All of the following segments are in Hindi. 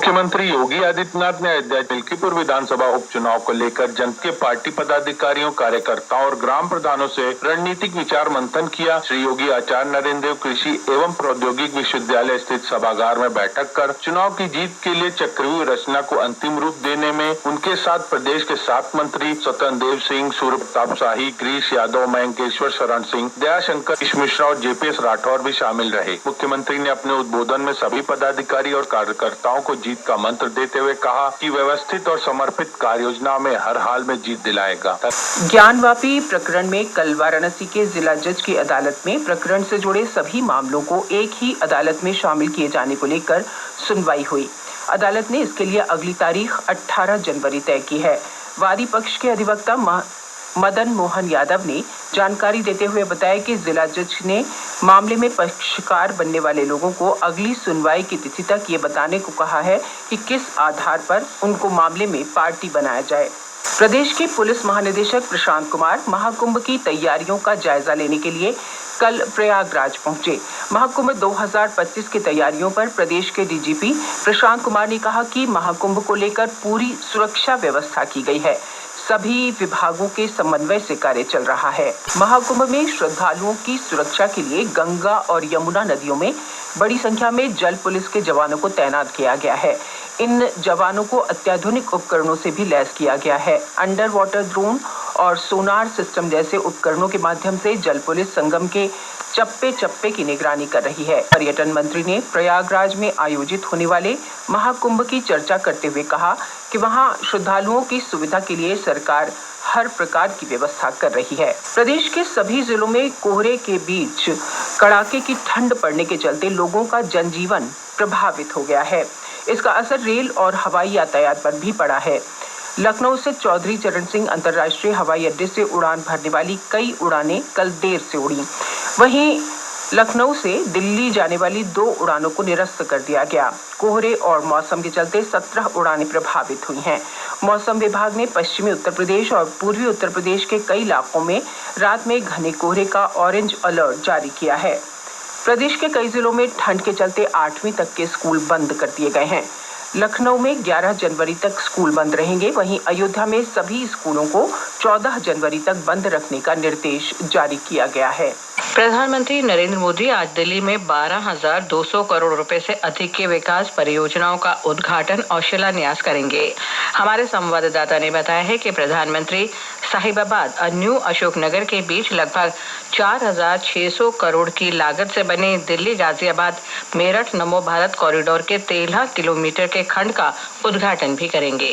मुख्यमंत्री योगी आदित्यनाथ ने अयोध्या मिल्कीपुर विधानसभा उपचुनाव को लेकर जनपद के पार्टी पदाधिकारियों, कार्यकर्ताओं और ग्राम प्रधानों से रणनीतिक विचार मंथन किया। श्री योगी आचार्य नरेंद्र देव कृषि एवं प्रौद्योगिक विश्वविद्यालय स्थित सभागार में बैठक कर चुनाव की जीत के लिए चक्रव्यूह रचना को अंतिम रूप देने में उनके साथ प्रदेश के 7 मंत्री स्वतंत्र देव सिंह, सूर्य प्रताप शाही, गिरीश यादव, मयंकेश्वर शरण सिंह, दयाशंकर मिश्रा और जेपीएस राठौर भी शामिल रहे। मुख्यमंत्री ने अपने उद्बोधन में सभी पदाधिकारी और कार्यकर्ताओं को जीत का मंत्र देते हुए कहा कि व्यवस्थित और समर्पित कार्य योजना में हर हाल में जीत दिलाएगा। ज्ञानवापी प्रकरण में कल वाराणसी के जिला जज की अदालत में प्रकरण से जुड़े सभी मामलों को एक ही अदालत में शामिल किए जाने को लेकर सुनवाई हुई। अदालत ने इसके लिए अगली तारीख 18 जनवरी तय की है। वादी पक्ष के अधिवक्ता मदन मोहन यादव ने जानकारी देते हुए बताया कि जिला जज ने मामले में पक्षकार बनने वाले लोगों को अगली सुनवाई की तिथि तक ये बताने को कहा है कि किस आधार पर उनको मामले में पार्टी बनाया जाए। प्रदेश के पुलिस महानिदेशक प्रशांत कुमार महाकुंभ की तैयारियों का जायजा लेने के लिए कल प्रयागराज पहुंचे। महाकुंभ 2025 की तैयारियों पर प्रदेश के डीजीपी प्रशांत कुमार ने कहा कि महाकुंभ को लेकर पूरी सुरक्षा व्यवस्था की गई है। सभी विभागों के समन्वय से कार्य चल रहा है। महाकुंभ में श्रद्धालुओं की सुरक्षा के लिए गंगा और यमुना नदियों में बड़ी संख्या में जल पुलिस के जवानों को तैनात किया गया है। इन जवानों को अत्याधुनिक उपकरणों से भी लैस किया गया है। अंडर वाटर ड्रोन और सोनार सिस्टम जैसे उपकरणों के माध्यम से जल पुलिस संगम के चप्पे चप्पे की निगरानी कर रही है। पर्यटन मंत्री ने प्रयागराज में आयोजित होने वाले महाकुंभ की चर्चा करते हुए कहा कि वहां श्रद्धालुओं की सुविधा के लिए सरकार हर प्रकार की व्यवस्था कर रही है। प्रदेश के सभी जिलों में कोहरे के बीच कड़ाके की ठंड पड़ने के चलते लोगों का जनजीवन प्रभावित हो गया है। इसका असर रेल और हवाई यातायात पर भी पड़ा है। लखनऊ से चौधरी चरण सिंह अंतर्राष्ट्रीय हवाई अड्डे से उड़ान भरने वाली कई उड़ानें कल देर से उड़ी। वहीं लखनऊ से दिल्ली जाने वाली 2 उड़ानों को निरस्त कर दिया गया। कोहरे और मौसम के चलते 17 उड़ानें प्रभावित हुई हैं। मौसम विभाग ने पश्चिमी उत्तर प्रदेश और पूर्वी उत्तर प्रदेश के कई इलाकों में रात में घने कोहरे का ऑरेंज अलर्ट जारी किया है। प्रदेश के कई जिलों में ठंड के चलते 8वीं तक के स्कूल बंद कर दिए गए हैं। लखनऊ में 11 जनवरी तक स्कूल बंद रहेंगे। वहीं अयोध्या में सभी स्कूलों को 14 जनवरी तक बंद रखने का निर्देश जारी किया गया है। प्रधानमंत्री नरेंद्र मोदी आज दिल्ली में 12,200 करोड़ रुपए से अधिक के विकास परियोजनाओं का उद्घाटन और शिलान्यास करेंगे। हमारे संवाददाता ने बताया है कि प्रधानमंत्री साहिबाबाद और न्यू अशोकनगर के बीच लगभग 4,600 करोड़ की लागत से बने दिल्ली गाजियाबाद मेरठ नमो भारत कॉरिडोर के 13 किलोमीटर के खंड का उद्घाटन भी करेंगे।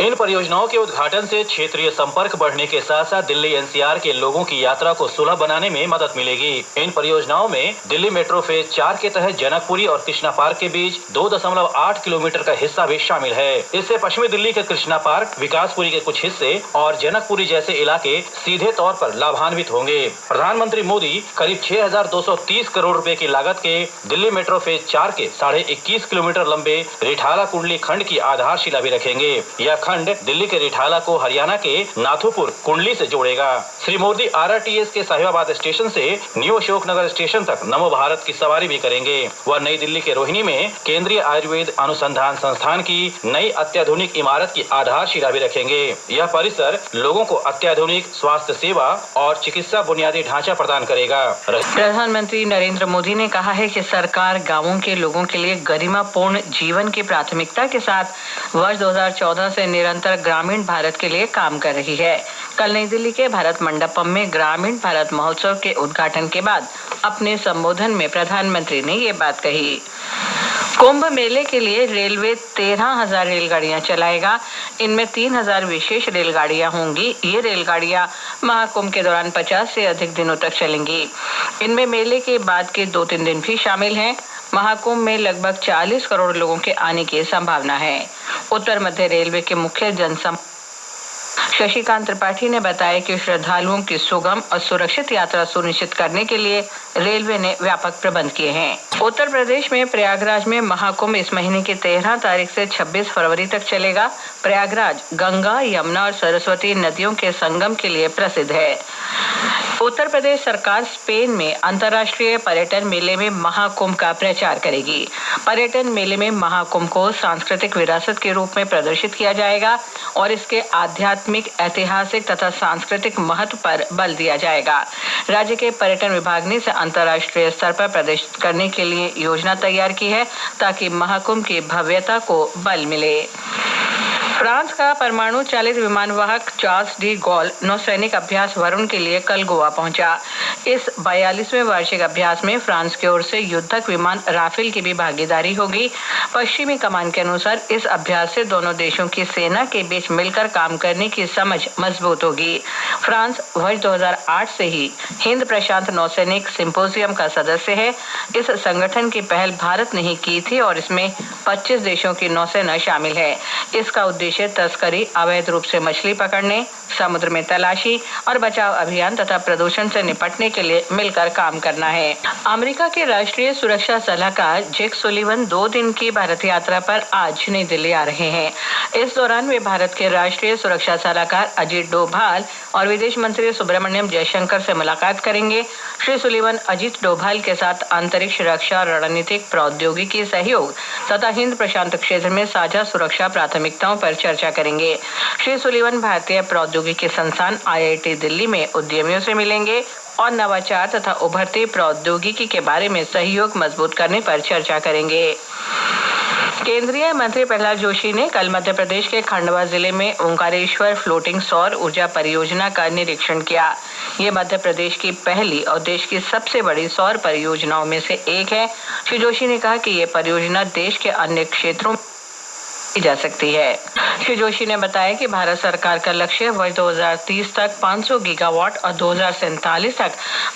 इन परियोजनाओं के उद्घाटन से क्षेत्रीय संपर्क बढ़ने के साथ साथ दिल्ली एनसीआर के लोगों की यात्रा को सुलभ बनाने में मदद मिलेगी। इन परियोजनाओं में दिल्ली मेट्रो फेज 4 के तहत जनकपुरी और कृष्णा पार्क के बीच 2.8 किलोमीटर का हिस्सा भी शामिल है। इससे पश्चिमी दिल्ली के कृष्णा पार्क, विकासपुरी के कुछ हिस्से और जनकपुरी जैसे इलाके सीधे तौर पर लाभान्वित होंगे। प्रधानमंत्री मोदी करीब 6,230 करोड़ रुपए की लागत के दिल्ली मेट्रो फेज 4 के 21.5 किलोमीटर लंबे रिठाला कुंडली खंड की आधारशिला भी रखेंगे। यह खंड दिल्ली के रिठाला को हरियाणा के नाथुपुर कुंडली से जोड़ेगा। श्री मोदी आरआरटीएस के साहिबाबाद स्टेशन से न्यू अशोकनगर स्टेशन तक नमो भारत की सवारी भी करेंगे। वह नई दिल्ली के रोहिणी में केंद्रीय आयुर्वेद अनुसंधान संस्थान की नई अत्याधुनिक इमारत की आधारशिला भी रखेंगे। यह परिसर लोगों को अत्याधुनिक स्वास्थ्य सेवा और चिकित्सा बुनियादी ढांचा प्रदान करेगा। प्रधानमंत्री नरेंद्र मोदी ने कहा है कि सरकार गांवों के लोगों के लिए गरिमापूर्ण जीवन की प्राथमिकता के साथ वर्ष 2014 से निरंतर ग्रामीण भारत के लिए काम कर रही है। कल नई दिल्ली के भारत मंडपम में ग्रामीण भारत महोत्सव के उद्घाटन के बाद अपने संबोधन में प्रधानमंत्री ने ये बात कही। कुंभ मेले के लिए रेलवे 13,000 रेलगाड़ियां चलाएगा। इनमें 3,000 विशेष रेलगाड़ियां होंगी। ये रेलगाड़ियां महाकुंभ के दौरान 50 से अधिक दिनों तक चलेंगी। इनमें मेले के बाद के 2-3 दिन भी शामिल हैं। महाकुंभ में लगभग 40 करोड़ लोगों के आने की संभावना है। उत्तर मध्य रेलवे के मुख्य जनसंपर्क शशिकांत त्रिपाठी ने बताया कि श्रद्धालुओं की सुगम और सुरक्षित यात्रा सुनिश्चित करने के लिए रेलवे ने व्यापक प्रबंध किए हैं। उत्तर प्रदेश में प्रयागराज में महाकुंभ इस महीने की 13 तारीख से 26 फरवरी तक चलेगा। प्रयागराज गंगा, यमुना और सरस्वती नदियों के संगम के लिए प्रसिद्ध है। उत्तर प्रदेश सरकार स्पेन में अंतर्राष्ट्रीय पर्यटन मेले में महाकुंभ का प्रचार करेगी। पर्यटन मेले में महाकुंभ को सांस्कृतिक विरासत के रूप में प्रदर्शित किया जाएगा और इसके आध्यात्मिक, ऐतिहासिक तथा सांस्कृतिक महत्व पर बल दिया जाएगा। राज्य के पर्यटन विभाग ने इसे अंतर्राष्ट्रीय स्तर पर प्रदर्शित करने के लिए योजना तैयार की है ताकि महाकुंभ की भव्यता को बल मिले। फ्रांस का परमाणु चालित विमानवाहक चार्ल्स डी गॉल नौसैनिक अभ्यास वरुण के लिए कल गोवा पहुंचा। इस 42वें वार्षिक अभ्यास में फ्रांस की ओर से युद्धक विमान राफेल की भी भागीदारी होगी। पश्चिमी कमान के अनुसार इस अभ्यास से दोनों देशों की सेना के बीच मिलकर काम करने की समझ मजबूत होगी। फ्रांस वर्ष 2008 से ही हिंद प्रशांत नौसैनिक सिंपोजियम का सदस्य है। इस संगठन की पहल भारत ने ही की थी और इसमें 25 देशों की नौसेना शामिल है। इसका उद्देश्य तस्करी, अवैध रूप से मछली पकड़ने, समुद्र में तलाशी और बचाव अभियान तथा प्रदूषण से निपटने के लिए मिलकर काम करना है। अमेरिका के राष्ट्रीय सुरक्षा सलाहकार जेक सुलिवन 2 दिन की भारत यात्रा पर आज नई दिल्ली आ रहे हैं। इस दौरान वे भारत के राष्ट्रीय सुरक्षा सलाहकार अजीत डोभाल और विदेश मंत्री सुब्रमण्यम जयशंकर से मुलाकात करेंगे। श्री सुलिवन अजीत डोभाल के साथ अंतरिक्ष रक्षा, रणनीतिक प्रौद्योगिकी सहयोग तथा हिंद प्रशांत क्षेत्र में साझा सुरक्षा प्राथमिकताओं पर चर्चा करेंगे। श्री सुलिवन भारतीय प्रौद्योगिकी संस्थान IIT दिल्ली में उद्यमियों से मिलेंगे और नवाचार तथा उभरती प्रौद्योगिकी के बारे में सहयोग मजबूत करने पर चर्चा करेंगे। केंद्रीय मंत्री प्रहलाद जोशी ने कल मध्य प्रदेश के खंडवा जिले में ओंकारेश्वर फ्लोटिंग सौर ऊर्जा परियोजना का निरीक्षण किया। ये मध्य प्रदेश की पहली और देश की सबसे बड़ी सौर परियोजनाओं में से एक है। श्री जोशी ने कहा कि ये परियोजना देश के अन्य क्षेत्रों में की जा सकती है। श्री जोशी ने बताया कि भारत सरकार का लक्ष्य वर्ष 2030 तक 500 गीगावाट और 2047 तक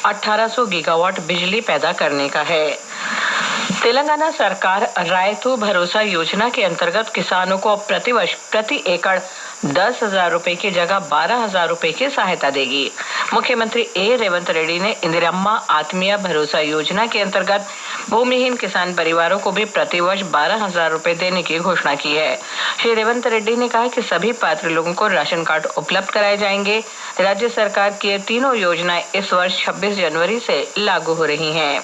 1800 गीगावाट बिजली पैदा करने का है। तेलंगाना सरकार रायतु भरोसा योजना के अंतर्गत किसानों को प्रतिवर्ष प्रति एकड़ 10,000 रुपए की जगह 12,000 रुपए की सहायता देगी। मुख्यमंत्री रेवंत रेड्डी ने इंदिरम्मा आत्मीय भरोसा योजना के अंतर्गत भूमिहीन किसान परिवारों को भी प्रतिवर्ष 12,000 रुपए देने की घोषणा की है। श्री रेवंत रेड्डी ने कहा कि सभी पात्र लोगों को राशन कार्ड उपलब्ध कराए जाएंगे। राज्य सरकार की तीनों योजनाएं इस वर्ष 26 जनवरी से लागू हो रही हैं।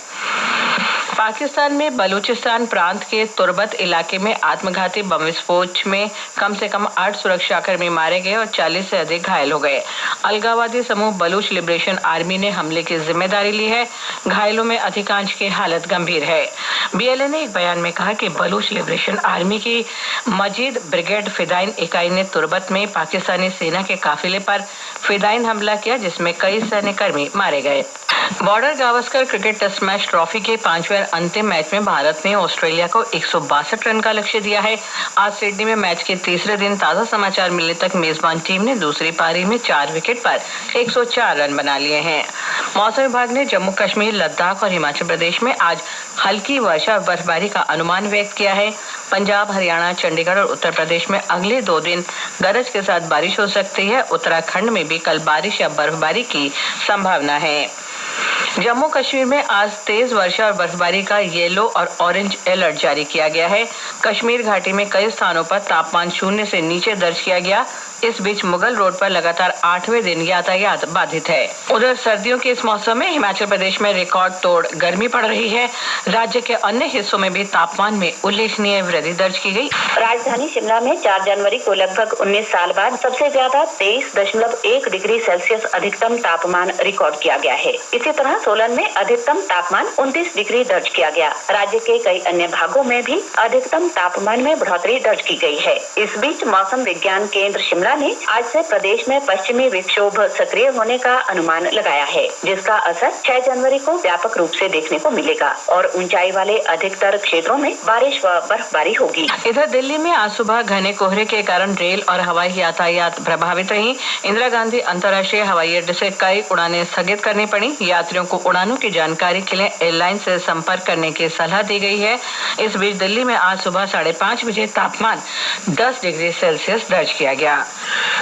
पाकिस्तान में बलूचिस्तान प्रांत के तुर्बत इलाके में आत्मघाती बम विस्फोट में कम से कम 8 सुरक्षाकर्मी मारे गए और 40 से अधिक घायल हो गए। अलगाववादी समूह बलूच लिबरेशन आर्मी ने हमले की जिम्मेदारी ली है। घायलों में अधिकांश की हालत गंभीर है। BLA ने एक बयान में कहा कि बलूच लिबरेशन आर्मी की मजीद ब्रिगेड फिदाइन इकाई ने तुर्बत में पाकिस्तानी सेना के काफिले पर फिदाइन हमला किया, जिसमें कई सैन्यकर्मी मारे गए। Border Gavaskar cricket test match trophy के 5वें अंतिम मैच में भारत ने ऑस्ट्रेलिया को 162 रन का लक्ष्य दिया है। आज सिडनी में मैच के तीसरे दिन ताजा समाचार मिलने तक मेजबान टीम ने दूसरी पारी में 4 विकेट पर 104 रन बना लिए हैं। मौसम विभाग ने जम्मू कश्मीर, लद्दाख और हिमाचल प्रदेश में आज हल्की वर्षा और बर्फबारी का अनुमान व्यक्त किया है। पंजाब, हरियाणा, चंडीगढ़ और उत्तर प्रदेश में अगले 2 दिन गरज के साथ बारिश हो सकती है। उत्तराखंड में भी कल बारिश या बर्फबारी की संभावना है। जम्मू कश्मीर में आज तेज वर्षा और बर्फबारी का येलो और ऑरेंज अलर्ट जारी किया गया है। कश्मीर घाटी में कई स्थानों पर तापमान 0 से नीचे दर्ज किया गया। इस बीच मुगल रोड पर लगातार 8वें दिन यातायात बाधित है। उधर सर्दियों के इस मौसम में हिमाचल प्रदेश में रिकॉर्ड तोड़ गर्मी पड़ रही है। राज्य के अन्य हिस्सों में भी तापमान में उल्लेखनीय वृद्धि दर्ज की गई। राजधानी शिमला में 4 जनवरी को लगभग 19 साल बाद सबसे ज्यादा 23.1 डिग्री सेल्सियस अधिकतम तापमान रिकॉर्ड किया गया है। इसी तरह सोलन में अधिकतम तापमान 29 डिग्री दर्ज किया गया। राज्य के कई अन्य भागों में भी अधिकतम तापमान में बढ़ोतरी दर्ज की गई है। इस बीच मौसम विज्ञान केंद्र शिमला ने आज से प्रदेश में पश्चिमी विक्षोभ सक्रिय होने का अनुमान लगाया है, जिसका असर 6 जनवरी को व्यापक रूप से देखने को मिलेगा और ऊंचाई वाले अधिकतर क्षेत्रों में बारिश व बर्फबारी होगी। इधर दिल्ली में आज सुबह घने कोहरे के कारण रेल और हवाई यातायात प्रभावित रही। इंदिरा गांधी अंतर्राष्ट्रीय हवाई अड्डे से कई उड़ानें स्थगित करनी पड़ी। यात्रियों को उड़ानों की जानकारी के लिए एयरलाइन से संपर्क करने की सलाह दी गई है। इस बीच दिल्ली में आज सुबह 5:30 बजे तापमान 10 डिग्री सेल्सियस दर्ज किया गया।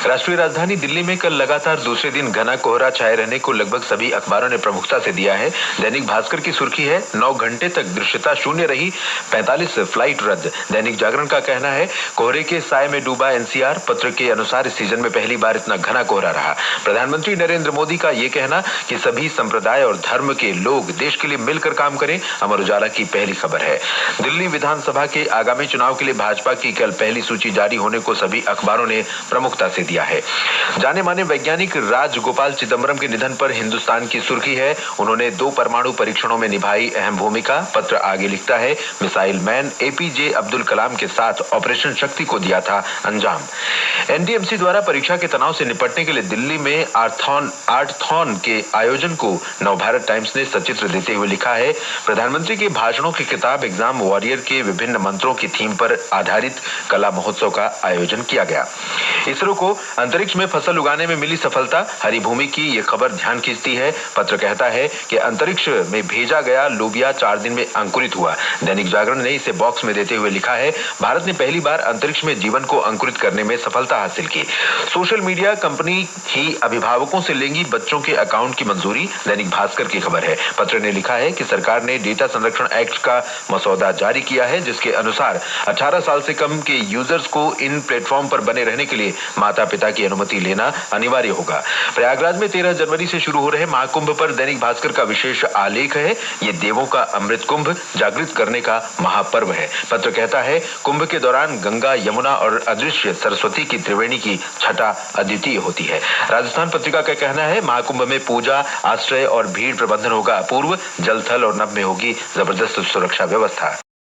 राष्ट्रीय राजधानी दिल्ली में कल लगातार दूसरे दिन घना कोहरा छाए रहने को लगभग सभी अखबारों ने प्रमुखता से दिया है। दैनिक भास्कर की सुर्खी है 9 घंटे तक दृश्यता शून्य रही, 45 फ्लाइट रद्द। दैनिक जागरण का कहना है कोहरे के साए में डूबा एनसीआर। पत्र के अनुसार इस सीजन में पहली बार इतना घना कोहरा रहा। प्रधानमंत्री नरेंद्र मोदी का ये कहना कि सभी संप्रदाय और धर्म के लोग देश के लिए मिलकर काम करें, अमर उजाला की पहली खबर है। दिल्ली विधानसभा के आगामी चुनाव के लिए भाजपा की कल पहली सूची जारी होने को सभी अखबारों ने प्रमुखता से दिया है। जाने माने वैज्ञानिक राजगोपाल चिदंबरम के निधन पर हिंदुस्तान की सुर्खी है उन्होंने 2 परमाणु परीक्षणों में निभाई अहम भूमिका। पत्र आगे लिखता है missile man APJ Abdul Kalam के साथ ऑपरेशन शक्ति को दिया था अंजाम। एनडीएमसी द्वारा परीक्षा के तनाव से निपटने के लिए दिल्ली में आर्थॉन के आयोजन को नवभारत टाइम्स ने सचित्र देते हुए लिखा है प्रधानमंत्री के भाषणों की किताब एग्जाम वॉरियर के विभिन्न मंत्रों की थीम पर आधारित कला महोत्सव का आयोजन किया गया। इसरो को अंतरिक्ष में फसल उगाने में मिली सफलता, हरी भूमि की ये खबर ध्यान खींचती है। पत्र कहता है कि अंतरिक्ष में भेजा गया लोबिया 4 दिन में अंकुरित हुआ। दैनिक जागरण ने इसे बॉक्स में देते हुए लिखा है भारत ने पहली बार अंतरिक्ष में जीवन को अंकुरित करने में सफलता हासिल की। सोशल मीडिया कंपनी ही अभिभावकों से लेंगी बच्चों के अकाउंट की मंजूरी। दैनिक भास्कर की खबर है। पत्र ने लिखा है कि सरकार ने डेटा संरक्षण एक्ट का मसौदा जारी किया है जिसके अनुसार 18 साल से कम के यूजर्स को इन प्लेटफॉर्म पर बने रहने के लिए माता पिता की अनुमति लेना अनिवार्य होगा। प्रयागराज में 13 जनवरी से शुरू हो रहे महाकुंभ पर दैनिक भास्कर का विशेष आलेख है ये देवों का अमृत कुंभ जागृत करने का महापर्व है। पत्र कहता है कुंभ के दौरान गंगा यमुना और अदृश्य सरस्वती की त्रिवेणी की छटा अद्वितीय होती है। राजस्थान पत्रिका का कहना है महाकुंभ में पूजा आश्रय और भीड़ प्रबंधन होगा अपूर्व, जल थल और नभ में होगी जबरदस्त सुरक्षा व्यवस्था।